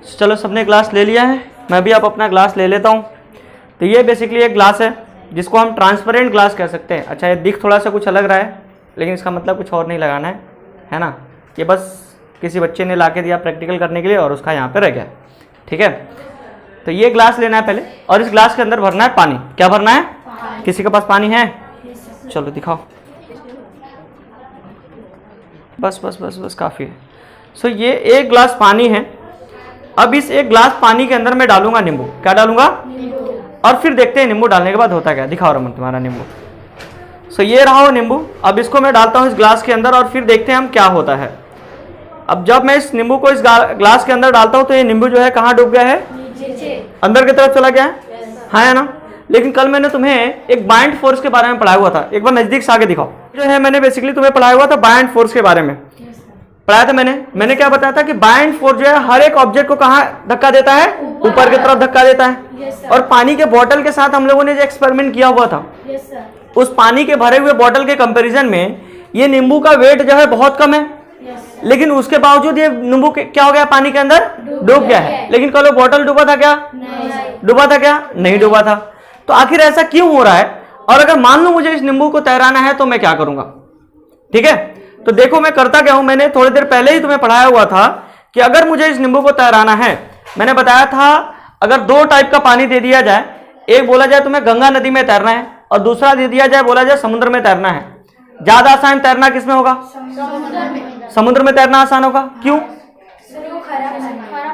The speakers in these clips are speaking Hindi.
चलो सबने ग्लास ले लिया है, मैं भी अब अपना ग्लास ले लेता हूँ। तो ये बेसिकली एक ग्लास है जिसको हम ट्रांसपेरेंट ग्लास कह सकते हैं। अच्छा, ये दिख थोड़ा सा कुछ अलग रहा है, लेकिन इसका मतलब कुछ और नहीं लगाना है ना। ये बस किसी बच्चे ने ला के दिया प्रैक्टिकल करने के लिए और उसका यहाँ पे रह गया। ठीक है, तो ये ग्लास लेना है पहले और इस ग्लास के अंदर भरना है पानी। क्या भरना है? किसी के पास पानी है? चलो दिखाओ। बस बस बस बस काफ़ी है। सो ये एक ग्लास पानी है। अब इस एक ग्लास पानी के अंदर मैं डालूंगा नींबू। क्या डालूंगा? और फिर देखते हैं नींबू डालने के बाद होता क्या। दिखाओ रमन तुम्हारा नींबू। सो ये रहा हो नींबू। अब इसको मैं डालता हूँ इस ग्लास के अंदर और फिर देखते हैं हम क्या होता है। अब जब मैं इस नींबू को इस ग्लास के अंदर डालता हूँ तो ये नींबू जो है कहाँ डूब गया है? अंदर की तरफ चला गया है। हाँ है ना। लेकिन कल मैंने तुम्हें एक बाइंड फोर्स के बारे में पढ़ाया हुआ था। एक बार नजदीक से आगे दिखाओ। जो है मैंने बेसिकली तुम्हें पढ़ाया हुआ था बाइंड फोर्स के बारे में पढ़ाया था। मैंने क्या बताया था कि बाइंड फोर्स जो है हर एक ऑब्जेक्ट को कहाँ धक्का देता है? ऊपर की तरफ धक्का देता है। और पानी के बोतल के साथ हम लोगों ने जो एक्सपेरिमेंट किया हुआ था, उस पानी के भरे हुए बोतल के कंपैरिजन में ये नींबू का वेट जो है बहुत कम है, लेकिन उसके बावजूद ये नींबू क्या हो गया? पानी के अंदर डूब गया है। लेकिन कल वो बोतल डूबा था क्या? डूबा था क्या? नहीं डूबा था। तो आखिर ऐसा क्यों हो रहा है? और अगर मान लो मुझे इस नींबू को तैराना है तो मैं क्या करूंगा? ठीक है, तो देखो मैं करता क्या हूं। मैंने थोड़ी देर पहले ही तुम्हें पढ़ाया हुआ था कि अगर मुझे इस नींबू को तैराना है, मैंने बताया था अगर दो टाइप का पानी दे दिया जाए, एक बोला जाए तुम्हें गंगा नदी में तैरना है और दूसरा दे दिया जाए बोला जाए समुद्र में तैरना है, ज्यादा आसान तैरना किस में होगा? समुद्र में तैरना आसान होगा। क्यों?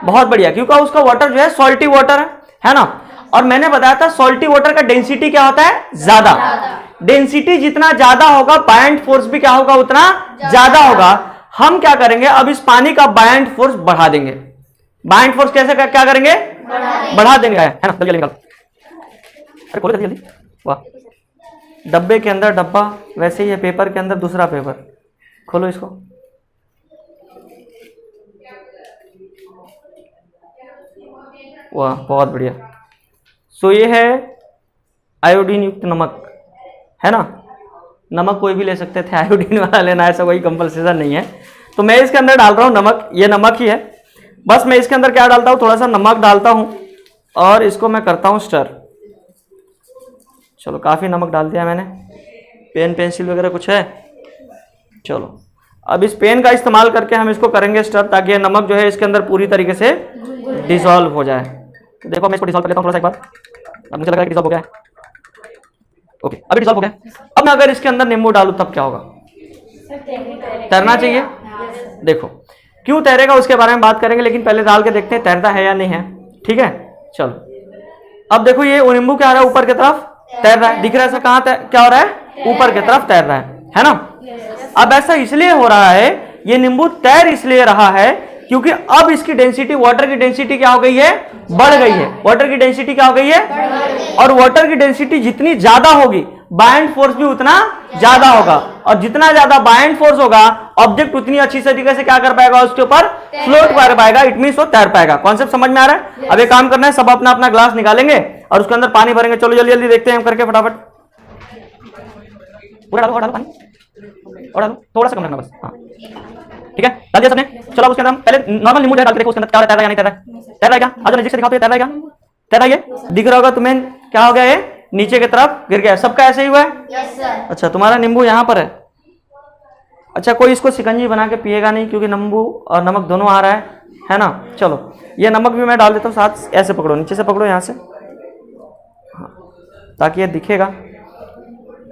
बहुत बढ़िया, क्योंकि उसका वाटर जो है सॉल्टी वाटर है ना। और मैंने बताया था सॉल्टी वाटर का डेंसिटी क्या होता है? ज्यादा। डेंसिटी जितना ज्यादा होगा बाइंड फोर्स भी क्या होगा? उतना ज्यादा होगा। हम क्या करेंगे? अब इस पानी का बाइंड फोर्स बढ़ा देंगे। बाइंड फोर्स कैसे क्या करेंगे? बढ़ा देंगे, है ना। जल्दी निकालो, अरे खोलो जल्दी जल्दी। वाह, डब्बे के अंदर डब्बा, वैसे ही है पेपर के अंदर दूसरा पेपर। खोलो इसको। वाह बहुत बढ़िया। सो ये है आयोडीन युक्त नमक, है ना। नमक कोई भी ले सकते थे, आयोडीन वाला लेना ऐसा कोई कंपल्सन नहीं है। तो मैं इसके अंदर डाल रहा हूँ नमक। ये नमक ही है। बस मैं इसके अंदर क्या डालता हूँ? थोड़ा सा नमक डालता हूँ और इसको मैं करता हूँ स्टर। चलो काफ़ी नमक डाल दिया मैंने। पेन पेंसिल वगैरह कुछ है? चलो अब इस पेन का इस्तेमाल करके हम इसको करेंगे स्टर, ताकि नमक जो है इसके अंदर पूरी तरीके से डिसॉल्व हो जाए। तो देखो मैं इसको डिसॉल्व कर लेता हूँ थोड़ा सा एक बार। अब मुझे लग रहा है कि डिसॉल्व हो गया है। ओके, अभी डिसॉल्व हो गया। अब मैं अगर इसके अंदर नींबू डालूं तब क्या होगा? तैरना चाहिए। देखो क्यों तैरेगा उसके बारे में बात करेंगे, लेकिन पहले डाल के देखते हैं तैरता है या नहीं है। ठीक है, चलो अब देखो ये नींबू क्या हो रहा है? ऊपर की तरफ तैर रहा है। दिख रहा है कहाँ क्या हो रहा है? ऊपर की तरफ तैर रहा है ना। अब ऐसा इसलिए हो रहा है, ये नींबू तैर इसलिए रहा है क्योंकि अब इसकी डेंसिटी, वाटर की डेंसिटी क्या हो गई है? बढ़ गई है। वाटर की डेंसिटी क्या हो गई है? और वाटर की डेंसिटी जितनी ज्यादा होगी बाइंड फोर्स भी उतना ज्यादा होगा, और जितना ज्यादा बाइंड फोर्स होगा ऑब्जेक्ट उतनी अच्छी तरीके से क्या कर पाएगा? उसके ऊपर फ्लोट कर पाएगा। इट मींस वो तैर पाएगा। कॉन्सेप्ट समझ में आ रहा है? अब एक काम करना है, सब अपना अपना ग्लास निकालेंगे और उसके अंदर पानी भरेंगे। चलो जल्दी जल्दी देखते हैं हम करके फटाफट। पूरा डालो, डालो पानी और डालो, थोड़ा सा कम रखना बस। हाँ ठीक है, डाल दिया सबने। चलो उसके अंदर पहले नॉर्मल नींबू डाल के देखो उसके अंदर क्या तैर रहा है या नहीं तैर रहा है। तैर रहा है क्या? आज नजदीक से दिखाओ तो तैर रहा है क्या? तैर रहा है? दिख रहा होगा तुम्हें क्या हो गया? ये नीचे की तरफ गिर गया। सबका ऐसे ही हुआ है? Yes sir. अच्छा, तुम्हारा नींबू यहाँ पर है। अच्छा, कोई इसको शिकंजी बना के पिएगा नहीं क्योंकि नींबू और नमक दोनों आ रहा है ना। चलो ये नमक भी मैं डाल देता हूँ साथ। ऐसे पकड़ो, नीचे से पकड़ो यहाँ से, ताकि ये दिखेगा।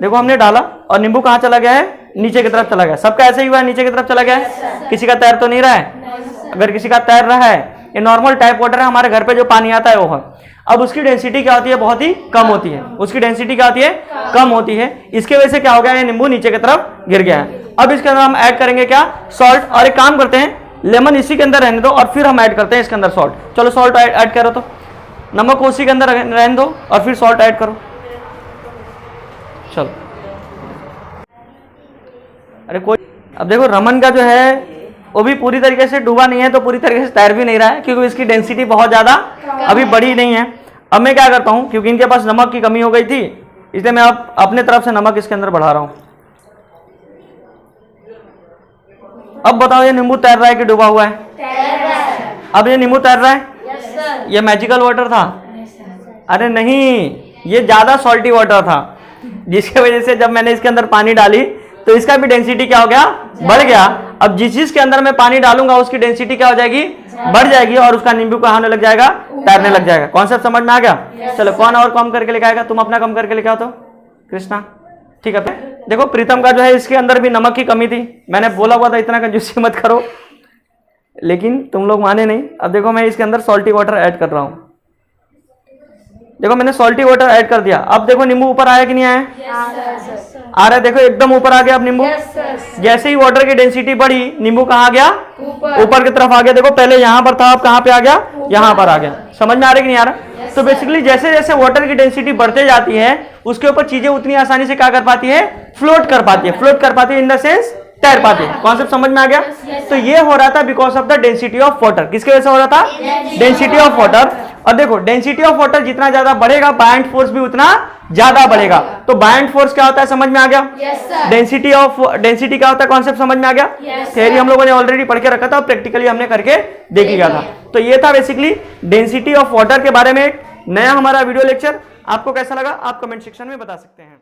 देखो हमने डाला और नींबू कहाँ चला गया है? नीचे की तरफ चला गया। सबका ऐसे ही हुआ है, नीचे की तरफ चला गया है। किसी का तैर तो नहीं रहा है? अगर किसी का तैर रहा है, ये नॉर्मल टाइप वाटर है, हमारे घर पे जो पानी आता है वो है। अब उसकी डेंसिटी क्या होती है? बहुत ही कम होती है। उसकी डेंसिटी क्या होती है? कम होती है। इसके वजह से क्या हो गया? ये नींबू नीचे की तरफ गिर गया है। अब इसके अंदर हम ऐड करेंगे क्या? सॉल्ट। और एक काम करते हैं, लेमन इसी के अंदर रहने दो और फिर हम ऐड करते हैं इसके अंदर सॉल्ट। चलो सॉल्ट ऐड करो, तो नमक उसी के अंदर रहने दो और फिर सॉल्ट ऐड करो। चलो अरे कोई, अब देखो रमन का जो है वो भी पूरी तरीके से डूबा नहीं है, तो पूरी तरीके से तैर भी नहीं रहा है क्योंकि इसकी डेंसिटी बहुत ज़्यादा अभी बड़ी नहीं है। अब मैं क्या करता हूँ, क्योंकि इनके पास नमक की कमी हो गई थी, इसलिए मैं अब अपने तरफ से नमक इसके अंदर बढ़ा रहा हूँ। अब बताओ ये नींबू तैर रहा है कि डूबा हुआ है? तैर रहा है। अब ये नींबू तैर रहा है, यस सर। ये मैजिकल वाटर था? अरे नहीं, ये ज़्यादा सॉल्टी वाटर था, जिसकी वजह से जब मैंने इसके अंदर पानी डाली तो इसका भी डेंसिटी क्या हो गया, बढ़ गया। अब जिस चीज के अंदर मैं पानी डालूंगा उसकी डेंसिटी क्या हो जाएगी, बढ़ जाएगी, और उसका नींबू कहाँ होने लग जाएगा, तैरने लग जाएगा। कॉन्सेप्ट समझ में आ गया? चलो कौन और कम करके लेके आएगा? तुम अपना कम करके लेके आओ तो कृष्णा। ठीक है, देखो प्रीतम का जो है इसके अंदर भी नमक की कमी थी, मैंने बोला हुआ था इतना कंजूसी मत करो, लेकिन तुम लोग माने नहीं। अब देखो मैं इसके अंदर सॉल्टी वाटर ऐड कर रहा हूँ, देखो मैंने सॉल्टी वाटर ऐड कर दिया। अब देखो नींबू ऊपर आया कि नहीं आया, आ रहा है, देखो एकदम ऊपर आ गया। अब नींबू जैसे ही वाटर की डेंसिटी बढ़ी, नींबू कहाँ आ गया, ऊपर की तरफ आ गया। देखो पहले यहाँ पर था, अब कहाँ पे आ गया, यहाँ पर आ गया। समझ में आ रहा है कि नहीं आ रहा? तो बेसिकली जैसे जैसे वाटर की डेंसिटी बढ़ते जाती है उसके ऊपर चीजें उतनी आसानी से क्या कर पाती है, फ्लोट कर पाती है। फ्लोट कर पाती है इन द सेंस तैर पाती है। कॉन्सेप्ट समझ में आ गया? तो ये हो रहा था because of the density of water. किसकी वजह से हो रहा था, डेंसिटी ऑफ वाटर। और देखो डेंसिटी ऑफ वाटर जितना ज्यादा बढ़ेगा बायंट फोर्स भी उतना ज्यादा बढ़ेगा। तो बायंट फोर्स क्या होता है, समझ में आ गया? डेंसिटी क्या होता है, कॉन्सेप्ट समझ में आ गया? थ्योरी हम लोगों ने ऑलरेडी पढ़ के रखा था और प्रैक्टिकली हमने करके देख लिया था। तो ये था बेसिकली डेंसिटी ऑफ वाटर के बारे में एक नया हमारा वीडियो लेक्चर। आपको कैसा लगा आप कमेंट सेक्शन में बता सकते हैं।